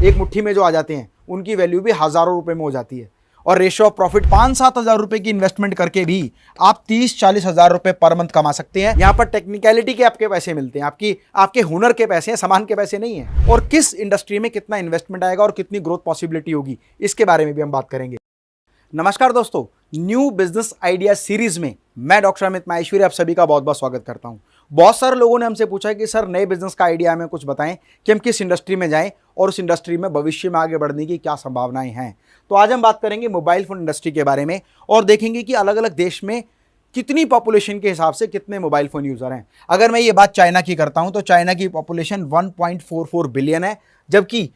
एक मुट्ठी में जो आ जाते हैं उनकी वैल्यू भी हज़ारों रुपए में हो जाती है। और रेशियो ऑफ प्रॉफिट 5-7 हज़ार रुपए की इन्वेस्टमेंट करके भी आप 30-40 हज़ार रुपए पर मंथ कमा सकते हैं। यहाँ पर टेक्निकलिटी के आपके पैसे मिलते हैं, आपके हुनर के पैसे हैं, सामान के पैसे नहीं है। और किस इंडस्ट्री में कितना इन्वेस्टमेंट आएगा और कितनी ग्रोथ पॉसिबिलिटी होगी, इसके बारे में भी हम बात करेंगे। नमस्कार दोस्तों, न्यू बिजनेस आइडिया सीरीज में मैं डॉक्टर अमित माहेश्वरी आप सभी का बहुत बहुत स्वागत करता हूं। बहुत सारे लोगों ने हमसे पूछा है कि सर नए बिजनेस का आइडिया हमें कुछ बताएं कि हम किस इंडस्ट्री में जाएं और उस इंडस्ट्री में भविष्य में आगे बढ़ने की क्या संभावनाएं हैं। तो आज हम बात करेंगे मोबाइल फोन इंडस्ट्री के बारे में और देखेंगे कि अलग अलग देश में कितनी पॉपुलेशन के हिसाब से कितने मोबाइल फोन यूजर हैं। अगर मैं ये बात चाइना की करता हूं तो चाइना की पॉपुलेशन 1.44 बिलियन है, जबकि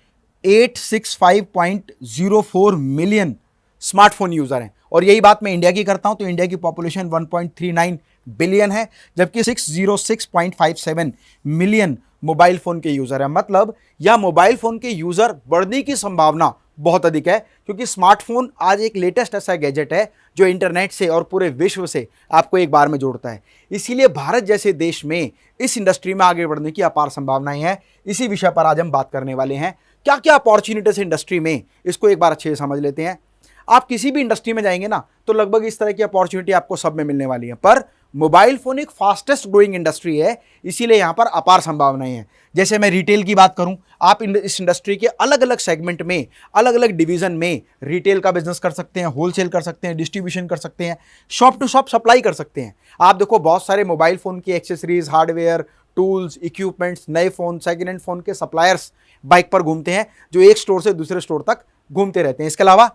865.04 मिलियन स्मार्टफोन यूजर हैं। और यही बात मैं इंडिया की करता हूं तो इंडिया की पॉपुलेशन 1.39 बिलियन है, जबकि 606.57 मिलियन मोबाइल फोन के यूजर हैं। मतलब यह मोबाइल फोन के यूजर बढ़ने की संभावना बहुत अधिक है, क्योंकि स्मार्टफोन आज एक लेटेस्ट ऐसा गैजेट है जो इंटरनेट से और पूरे विश्व से आपको एक बार में जोड़ता है। इसीलिए भारत जैसे देश में इस इंडस्ट्री में आगे बढ़ने की अपार संभावनाएं हैं। इसी विषय पर आज हम बात करने वाले हैं। क्या क्या अपॉर्चुनिटीज इंडस्ट्री में, इसको एक बार अच्छे से समझ लेते हैं। आप किसी भी इंडस्ट्री में जाएंगे ना तो लगभग इस तरह की अपॉर्चुनिटी आपको सब में मिलने वाली है, पर मोबाइल फोन एक फास्टेस्ट ग्रोइंग इंडस्ट्री है, इसीलिए यहां पर अपार संभावनाएं हैं। जैसे मैं रिटेल की बात करूं, आप इस इंडस्ट्री के अलग अलग सेगमेंट में, अलग अलग डिवीजन में रिटेल का बिजनेस कर सकते हैं, होलसेल कर सकते हैं, डिस्ट्रीब्यूशन कर सकते हैं, शॉप टू शॉप सप्लाई कर सकते हैं। आप देखो बहुत सारे मोबाइल फोन की एक्सेसरीज, हार्डवेयर, टूल्स, इक्विपमेंट्स, नए फोन, सेकेंड हैंड फोन के सप्लायर्स बाइक पर घूमते हैं, जो एक स्टोर से दूसरे स्टोर तक घूमते रहते हैं। इसके अलावा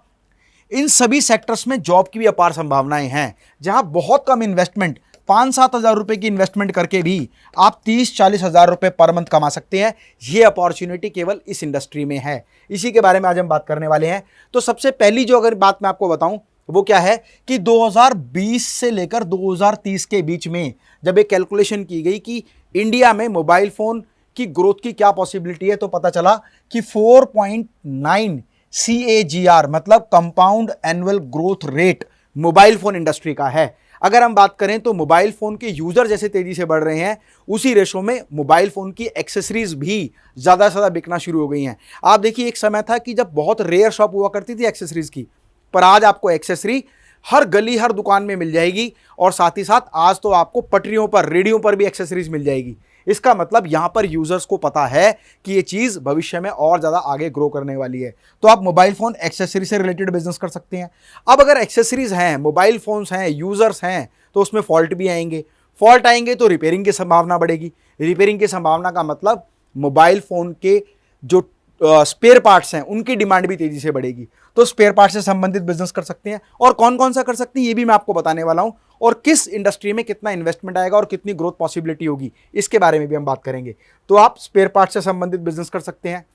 इन सभी सेक्टर्स में जॉब की भी अपार संभावनाएं हैं, जहां बहुत कम इन्वेस्टमेंट, 5-7 हज़ार रुपए की इन्वेस्टमेंट करके भी आप 30-40 हज़ार रुपए पर मंथ कमा सकते हैं। ये अपॉर्चुनिटी केवल इस इंडस्ट्री में है। इसी के बारे में आज हम बात करने वाले हैं। तो सबसे पहली जो अगर बात मैं आपको बताऊं वो क्या है कि 2020 से लेकर 2030 के बीच में जब एक कैलकुलेशन की गई कि इंडिया में मोबाइल फोन की ग्रोथ की क्या पॉसिबिलिटी है, तो पता चला कि 4.9 CAGR मतलब compound annual growth rate mobile phone industry का है। अगर हम बात करें तो मोबाइल फोन के यूजर जैसे तेजी से बढ़ रहे हैं, उसी रेशो में मोबाइल फोन की एक्सेसरीज भी ज्यादा से ज्यादा बिकना शुरू हो गई हैं। आप देखिए, एक समय था कि जब बहुत रेयर शॉप हुआ करती थी एक्सेसरीज की, पर आज आपको एक्सेसरी हर गली हर दुकान में मिल जाएगी। और साथ ही साथ आज तो आपको पटरियों पर, रेडियो पर भी एक्सेसरीज मिल जाएगी। इसका मतलब यहां पर यूजर्स को पता है कि ये चीज भविष्य में और ज्यादा आगे ग्रो करने वाली है। तो आप मोबाइल फोन एक्सेसरी से रिलेटेड बिजनेस कर सकते हैं। अब अगर एक्सेसरीज हैं, मोबाइल फोन्स हैं, यूजर्स हैं, तो उसमें फॉल्ट भी आएंगे। फॉल्ट आएंगे तो रिपेयरिंग की संभावना बढ़ेगी। रिपेयरिंग की संभावना का मतलब मोबाइल फोन के जो स्पेयर पार्ट्स हैं उनकी डिमांड भी तेजी से बढ़ेगी। तो स्पेयर पार्ट से संबंधित बिजनेस कर सकते हैं। और कौन कौन सा कर सकते हैं ये भी मैं आपको बताने वाला हूं, और किस इंडस्ट्री में कितना इन्वेस्टमेंट आएगा और कितनी ग्रोथ पॉसिबिलिटी होगी, इसके बारे में भी हम बात करेंगे। तो आप स्पेयर पार्ट से संबंधित बिजनेस कर सकते हैं।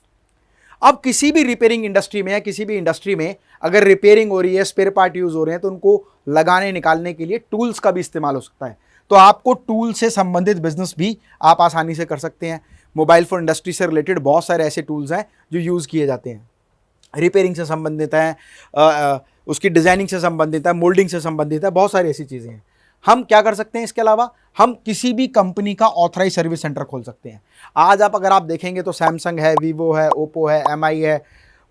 अब किसी भी रिपेयरिंग इंडस्ट्री में या किसी भी इंडस्ट्री में अगर रिपेयरिंग हो रही है, स्पेयर पार्ट यूज हो रहे हैं, तो उनको लगाने निकालने के लिए टूल्स का भी इस्तेमाल हो सकता है। तो आपको टूल से संबंधित बिजनेस भी आप आसानी से कर सकते हैं। मोबाइल फोन इंडस्ट्री से रिलेटेड बहुत सारे ऐसे टूल्स हैं जो यूज़ किए जाते हैं। रिपेयरिंग से संबंधित है, उसकी डिजाइनिंग से संबंधित है, मोल्डिंग से संबंधित है, बहुत सारी ऐसी चीज़ें हैं। हम क्या कर सकते हैं इसके अलावा, हम किसी भी कंपनी का ऑथराइज सर्विस सेंटर खोल सकते हैं। आज अगर आप देखेंगे तो सैमसंग है, वीवो है, ओप्पो है, MI है,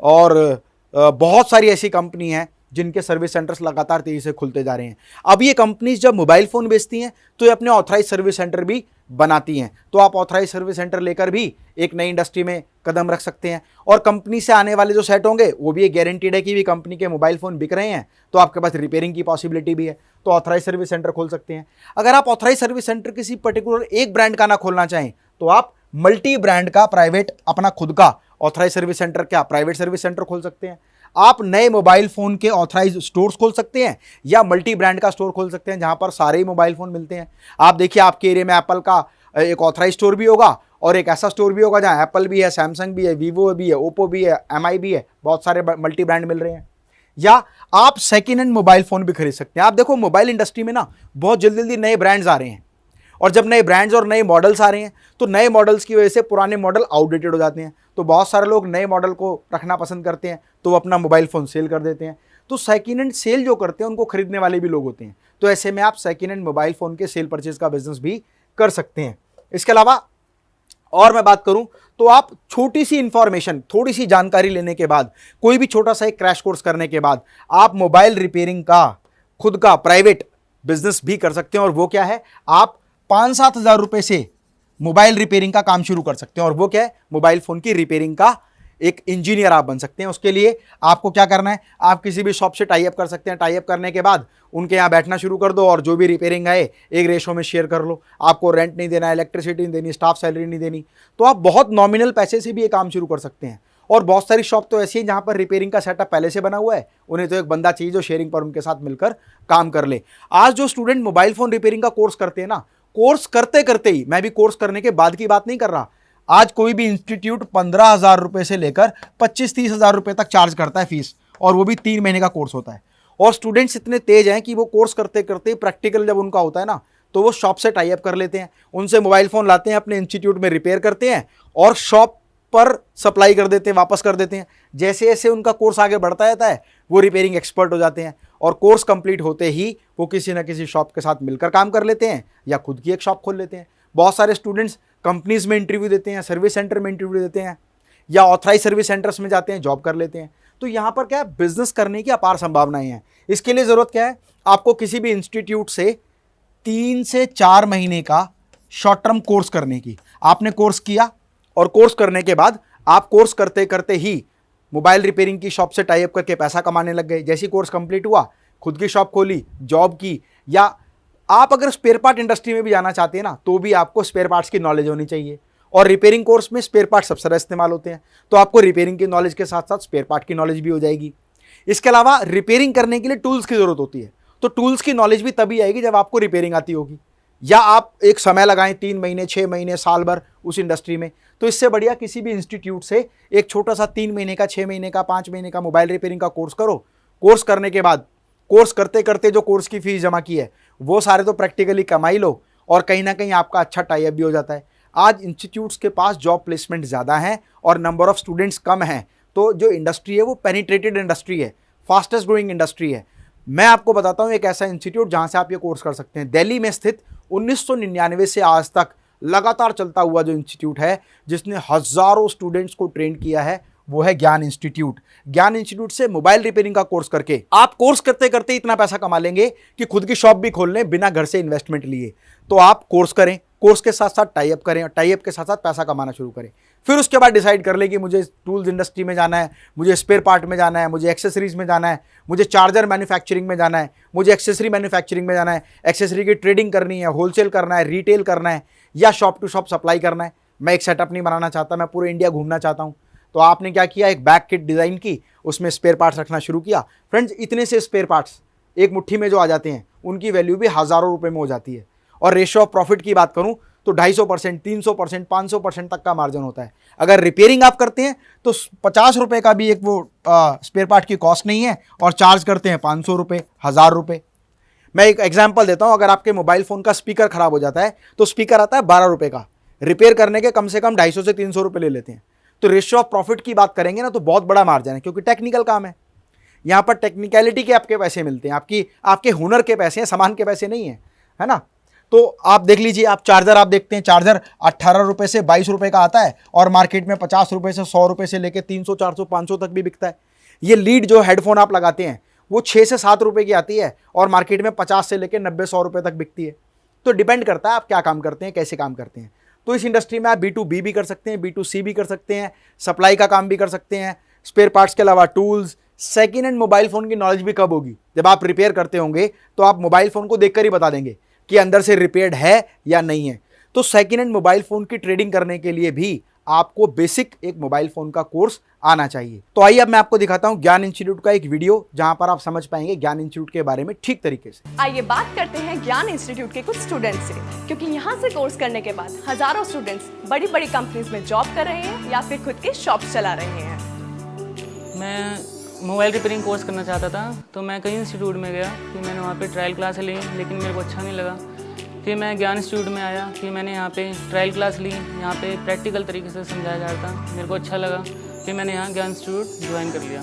और बहुत सारी ऐसी कंपनी हैं जिनके सर्विस सेंटर्स लगातार तेजी से खुलते जा रहे हैं। अब ये कंपनीज जब मोबाइल फ़ोन बेचती हैं तो ये अपने ऑथराइज सर्विस सेंटर भी बनाती हैं। तो आप ऑथराइज सर्विस सेंटर लेकर भी एक नई इंडस्ट्री में कदम रख सकते हैं। और कंपनी से आने वाले जो सेट होंगे वो भी गारंटीड है कि भी कंपनी के मोबाइल फ़ोन बिक रहे हैं, तो आपके पास रिपेयरिंग की पॉसिबिलिटी भी है। तो ऑथराइज सर्विस सेंटर खोल सकते हैं। अगर आप ऑथराइज सर्विस सेंटर किसी पर्टिकुलर एक ब्रांड का ना खोलना चाहें तो आप मल्टी ब्रांड का प्राइवेट अपना खुद का ऑथराइज सर्विस सेंटर, क्या प्राइवेट सर्विस सेंटर खोल सकते हैं। आप नए मोबाइल फोन के ऑथराइज स्टोर्स खोल सकते हैं या मल्टी ब्रांड का स्टोर खोल सकते हैं, जहां पर सारे ही मोबाइल फोन मिलते हैं। आप देखिए, आपके एरिया में एप्पल का एक ऑथराइज स्टोर भी होगा और एक ऐसा स्टोर भी होगा जहां एप्पल भी है, सैमसंग भी है, वीवो भी है, ओप्पो भी है, MI भी है, बहुत सारे मल्टी ब्रांड मिल रहे हैं। या आप सेकेंड हैंड मोबाइल फोन भी खरीद सकते हैं। आप देखो, मोबाइल इंडस्ट्री में ना बहुत जल्दी जल्दी नए ब्रांड्स आ रहे हैं, और जब नए ब्रांड्स और नए मॉडल्स आ रहे हैं तो नए मॉडल्स की वजह से पुराने मॉडल आउटडेटेड हो जाते हैं। तो बहुत सारे लोग नए मॉडल को रखना पसंद करते हैं, तो वो अपना मोबाइल फ़ोन सेल कर देते हैं। तो सेकेंड हैंड सेल जो करते हैं उनको खरीदने वाले भी लोग होते हैं। तो ऐसे में आप सेकेंड हैंड मोबाइल फ़ोन के सेल परचेज का बिजनेस भी कर सकते हैं। इसके अलावा और मैं बात करूं तो आप छोटी सी इंफॉर्मेशन, थोड़ी सी जानकारी लेने के बाद, कोई भी छोटा सा एक क्रैश कोर्स करने के बाद आप मोबाइल रिपेयरिंग का खुद का प्राइवेट बिजनेस भी कर सकते हैं। और वो क्या है, आप 5-7 हज़ार रुपए से मोबाइल रिपेयरिंग का काम शुरू कर सकते हैं। और वो क्या है, मोबाइल फोन की रिपेयरिंग का एक इंजीनियर आप बन सकते हैं। उसके लिए आपको क्या करना है, आप किसी भी शॉप से टाई अप कर सकते हैं। टाई अप करने के बाद उनके यहाँ बैठना शुरू कर दो और जो भी रिपेयरिंग है एक रेशो में शेयर कर लो। आपको रेंट नहीं देना, इलेक्ट्रिसिटी नहीं देनी, स्टाफ सैलरी नहीं देनी, तो आप बहुत नॉमिनल पैसे से भी ये काम शुरू कर सकते हैं। और बहुत सारी शॉप तो ऐसी है जहाँ पर रिपेयरिंग का सेटअप पहले से बना हुआ है, उन्हें तो एक बंदा चाहिए जो शेयरिंग पर उनके साथ मिलकर काम कर ले। आज जो स्टूडेंट मोबाइल फोन रिपेयरिंग का कोर्स करते हैं ना, कोर्स करते करते ही, मैं भी कोर्स करने के बाद की बात नहीं कर रहा, आज कोई भी इंस्टीट्यूट 15,000 रुपए से लेकर 25-30 हज़ार रुपए तक चार्ज करता है फीस, और वो भी 3 महीने का कोर्स होता है। और स्टूडेंट्स इतने तेज हैं कि वो कोर्स करते करते प्रैक्टिकल जब उनका होता है ना, तो वो शॉप से टाई अप कर लेते हैं, उनसे मोबाइल फ़ोन लाते हैं, अपने इंस्टीट्यूट में रिपेयर करते हैं और शॉप पर सप्लाई कर देते हैं, वापस कर देते हैं। जैसे जैसे उनका कोर्स आगे बढ़ता जाता है वो रिपेयरिंग एक्सपर्ट हो जाते हैं, और कोर्स कंप्लीट होते ही वो किसी ना किसी शॉप के साथ मिलकर काम कर लेते हैं या खुद की एक शॉप खोल लेते हैं। बहुत सारे स्टूडेंट्स कंपनीज में इंटरव्यू देते हैं, सर्विस सेंटर में इंटरव्यू देते हैं, या ऑथराइज सर्विस सेंटर्स में जाते हैं, जॉब कर लेते हैं। तो यहाँ पर क्या है, बिजनेस करने की अपार संभावनाएं हैं। इसके लिए ज़रूरत क्या है, आपको किसी भी इंस्टीट्यूट से 3 से 4 महीने का शॉर्ट टर्म कोर्स करने की। आपने कोर्स किया और कोर्स करने के बाद आप कोर्स करते करते ही मोबाइल रिपेयरिंग की शॉप से टाई अप करके पैसा कमाने लग गए। जैसे कोर्स कंप्लीट हुआ, खुद की शॉप खोली, जॉब की, या आप अगर स्पेयर पार्ट इंडस्ट्री में भी जाना चाहते हैं ना, तो भी आपको स्पेयर पार्ट्स की नॉलेज होनी चाहिए। और रिपेयरिंग कोर्स में स्पेयर पार्ट सबसे ज़्यादा इस्तेमाल होते हैं, तो आपको रिपेयरिंग की नॉलेज के साथ साथ स्पेयर पार्ट की नॉलेज भी हो जाएगी। इसके अलावा रिपेयरिंग करने के लिए टूल्स की ज़रूरत होती है, तो टूल्स की नॉलेज भी तभी आएगी जब आपको रिपेयरिंग आती होगी, या आप एक समय लगाएं 3 महीने, 6 महीने, साल भर उस इंडस्ट्री में। तो इससे बढ़िया किसी भी इंस्टीट्यूट से एक छोटा सा 3 महीने का, 6 महीने का, 5 महीने का मोबाइल रिपेयरिंग का कोर्स करो। कोर्स करने के बाद, कोर्स करते करते जो कोर्स की फीस जमा की है वो सारे तो प्रैक्टिकली कमाई लो, और कहीं ना कहीं आपका अच्छा टाई अप भी हो जाता है। आज इंस्टीट्यूट्स के पास जॉब प्लेसमेंट ज़्यादा है और नंबर ऑफ स्टूडेंट्स कम हैं, तो जो इंडस्ट्री है वो पेनिट्रेटेड इंडस्ट्री है, फास्टेस्ट ग्रोइंग इंडस्ट्री है। मैं आपको बताता हूँ एक ऐसा इंस्टीट्यूट जहाँ से आप ये कोर्स कर सकते हैं। दिल्ली में स्थित 1999 से आज तक लगातार चलता हुआ जो इंस्टीट्यूट है, जिसने हज़ारों स्टूडेंट्स को ट्रेन किया है, वो है ज्ञान इंस्टीट्यूट। ज्ञान इंस्टीट्यूट से मोबाइल रिपेयरिंग का कोर्स करके आप कोर्स करते करते इतना पैसा कमा लेंगे कि खुद की शॉप भी खोल लें बिना घर से इन्वेस्टमेंट लिए। तो आप कोर्स करें, कोर्स के साथ साथ टाई अप करें, और टाई अप के साथ साथ पैसा कमाना शुरू करें। फिर उसके बाद डिसाइड कर लें कि मुझे टूल्स इंडस्ट्री में जाना है, मुझे स्पेयर पार्ट में जाना है, मुझे एक्सेसरीज में जाना है, मुझे चार्जर मैन्युफैक्चरिंग में जाना है, मुझे एक्सेसरी मैन्युफैक्चरिंग में जाना है, एक्सेसरी की ट्रेडिंग करनी है, होलसेल करना है, रिटेल करना है, या शॉप टू शॉप सप्लाई करना है। मैं एक सेटअप नहीं बनाना चाहता, मैं पूरे इंडिया घूमना चाहता हूँ। तो आपने क्या किया, एक बैक किट डिज़ाइन की, उसमें स्पेयर पार्ट्स रखना शुरू किया। फ्रेंड्स, इतने से स्पेयर पार्ट्स एक मुट्ठी में जो आ जाते हैं, उनकी वैल्यू भी हज़ारों रुपए में हो जाती है। और रेशियो ऑफ प्रॉफिट की बात करूं तो 250%, 300%, 500% तक का मार्जिन होता है। अगर रिपेयरिंग आप करते हैं तो 50 रुपये का भी एक वो स्पेयर पार्ट की कॉस्ट नहीं है, और चार्ज करते हैं 500 रुपये, 1000 रुपये। मैं एक एग्जांपल देता हूं, अगर आपके मोबाइल फ़ोन का स्पीकर खराब हो जाता है तो स्पीकर आता है 12 रुपये का, रिपेयर करने के कम से कम 250 से 300 रुपये ले लेते हैं। तो रेशियो ऑफ प्रॉफिट की बात करेंगे ना, तो बहुत बड़ा मार्जिन है, क्योंकि टेक्निकल काम है। यहाँ पर टेक्निकलिटी के आपके पैसे मिलते हैं, आपके हुनर के पैसे हैं, सामान के पैसे नहीं है ना। तो आप देख लीजिए, आप चार्जर आप देखते हैं, चार्जर 18 रुपये से 22 रुपये का आता है, और मार्केट में 50 रुपये से 100 रुपये से लेकर 300, 400, 500 तक भी बिकता है। ये लीड जो हेडफोन आप लगाते हैं वो 6 से 7 रुपये की आती है, और मार्केट में 50 से लेकर 90, 100 रुपये तक बिकती है। तो डिपेंड करता है आप क्या काम करते हैं, कैसे काम करते हैं। तो इस इंडस्ट्री में आप B2B भी कर सकते हैं, B2C भी कर सकते हैं, सप्लाई का काम भी कर सकते हैं, स्पेयर पार्ट्स के अलावा tools. Second hand mobile phone की नॉलेज भी कब होगी, जब आप रिपेयर करते होंगे, तो आप मोबाइल फ़ोन को देखकर ही बता देंगे कि अंदर से रिपेयर्ड है या नहीं है। तो सेकेंड हैंड मोबाइल फ़ोन की ट्रेडिंग करने के लिए भी आपको बेसिक एक मोबाइल फ़ोन का कोर्स आना चाहिए। तो आइए अब मैं आपको दिखाता हूं ज्ञान इंस्टीट्यूट का एक वीडियो, जहां पर आप समझ पाएंगे ज्ञान इंस्टीट्यूट के बारे में ठीक तरीके से। आइए बात करते हैं ज्ञान इंस्टीट्यूट के कुछ स्टूडेंट्स से, क्योंकि यहां से कोर्स करने के बाद हजारों स्टूडेंट्स बड़ी बड़ी कंपनीज में जॉब कर रहे हैं या फिर खुद के शॉप चला रहे हैं। मैं मोबाइल रिपेयरिंग कोर्स करना चाहता था, तो मैं कई इंस्टीट्यूट में गया, फिर मैंने वहाँ पे ट्रायल क्लास ली, लेकिन मेरे को अच्छा नहीं लगा। फिर मैं ज्ञान इंस्टीट्यूट में आया, फिर मैंने यहाँ पे ट्रायल क्लास ली, यहाँ पे प्रैक्टिकल तरीके से समझाया जाता था, मेरे को अच्छा लगा। फिर मैंने यहाँ ज्ञान इंस्टीट्यूट ज्वाइन कर लिया।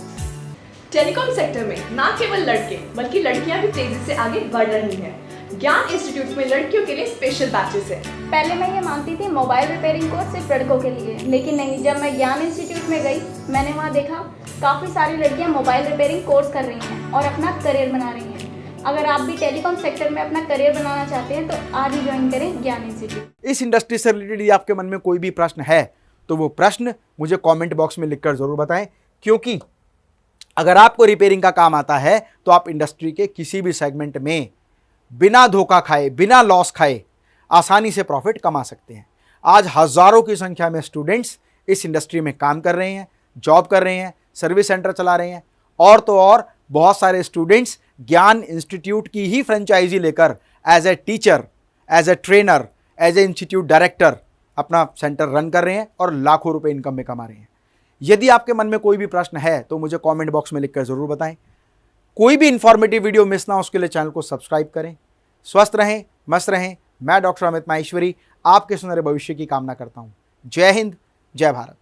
टेलीकॉम सेक्टर में ना केवल लड़के बल्कि लड़कियां भी तेजी से आगे बढ़ रही हैं। ज्ञान इंस्टीट्यूट में लड़कियों के लिए स्पेशल बैचेस है। पहले मैं ये मानती थी मोबाइल रिपेयरिंग कोर्स सिर्फ लड़कों के लिए, लेकिन नहीं, जब मैं ज्ञान इंस्टीट्यूट में गई मैंने वहाँ देखा काफ़ी सारी लड़कियाँ मोबाइल रिपेयरिंग कोर्स कर रही हैं और अपना करियर बना रही हैं। अगर आप भी टेलीकॉम सेक्टर में अपना करियर बनाना चाहते हैं तो आज ही ज्वाइन करें ज्ञान इंस्टीट्यूट। इस इंडस्ट्री से रिलेटेड यदि आपके मन में कोई भी प्रश्न है तो वो प्रश्न मुझे कमेंट बॉक्स में लिखकर ज़रूर बताएं, क्योंकि अगर आपको रिपेयरिंग का काम आता है तो आप इंडस्ट्री के किसी भी सेगमेंट में बिना धोखा खाए, बिना लॉस खाए आसानी से प्रॉफिट कमा सकते हैं। आज हज़ारों की संख्या में स्टूडेंट्स इस इंडस्ट्री में काम कर रहे हैं, जॉब कर रहे हैं, सर्विस सेंटर चला रहे हैं, और तो और बहुत सारे स्टूडेंट्स ज्ञान इंस्टीट्यूट की ही फ्रेंचाइजी लेकर as a teacher, as a trainer, as a institute director अपना सेंटर रन कर रहे हैं और लाखों रुपए इनकम में कमा रहे हैं। यदि आपके मन में कोई भी प्रश्न है तो मुझे कमेंट बॉक्स में लिखकर ज़रूर बताएं। कोई भी इंफॉर्मेटिव वीडियो मिस ना हो उसके लिए चैनल को सब्सक्राइब करें। स्वस्थ रहें, मस्त रहें। मैं डॉक्टर अमित माहेश्वरी आपके सुनहरे भविष्य की कामना करता हूँ। जय हिंद, जय भारत।